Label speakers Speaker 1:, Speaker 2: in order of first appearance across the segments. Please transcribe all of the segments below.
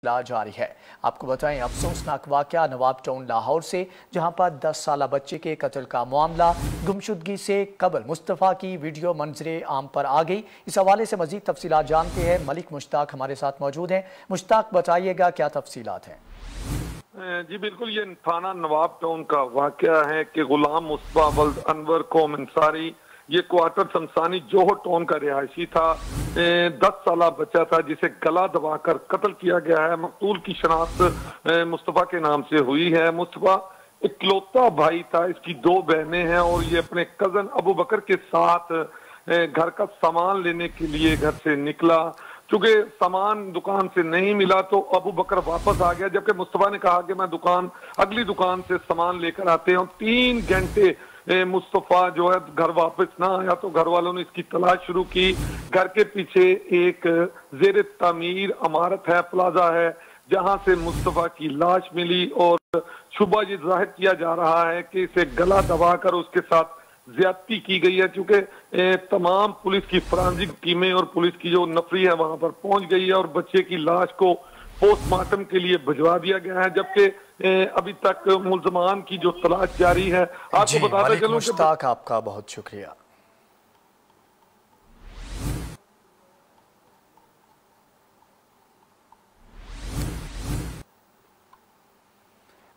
Speaker 1: जारी है। आपको बताएं अफसोसनाक वाकया नवाब टाउन लाहौर से, जहां पर 10 साला बच्चे के कत्ल का मामला गुमशुदगी से कबल मुस्तफ़ा की वीडियो मंजरे आम पर आ गई। इस हवाले से मजीद तफसीलात जानते हैं। मलिक मुश्ताक हमारे साथ मौजूद हैं। मुश्ताक, बताइएगा क्या तफसीलात हैं?
Speaker 2: जी बिल्कुल, ये थाना नवाब टाउन का वाकया है कि गुलाम मुस्तफा वल्द अनवर कौम अंसारी, ये क्वार्टर शमसानी जोहर टाउन का रिहायशी था। 10 साला बच्चा था जिसे गला दबाकर कत्ल किया गया है। मकतूल की शनाख्त मुस्तफा के नाम से हुई है। मुस्तफा इकलौता भाई था, इसकी 2 बहनें हैं और ये अपने कजन अबू बकर के साथ घर का सामान लेने के लिए घर से निकला। चूंकि सामान दुकान से नहीं मिला तो अबू बकर वापस आ गया, जबकि मुस्तफा ने कहा कि मैं अगली दुकान से सामान लेकर आते हैं। 3 घंटे मुस्तफा जो है घर वापस ना आया तो घर वालों ने इसकी तलाश शुरू की। घर के पीछे एक जेर तामीर इमारत है, प्लाजा है, जहां से मुस्तफा की लाश मिली और शुबा ये जाहिर किया जा रहा है कि इसे गला दबाकर उसके साथ ज्यादती की गई है। चूंकि तमाम पुलिस की फॉरेंसिक टीमें और पुलिस की जो नफरी है वहां पर पहुंच गई है और बच्चे की लाश को पोस्टमार्टम के लिए भिजवा दिया गया है, जबकि अभी तक मुल्जमान की जो तलाश जारी है। आपको बताते चलूं कि
Speaker 1: आपका बहुत शुक्रिया।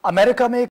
Speaker 1: अमेरिका में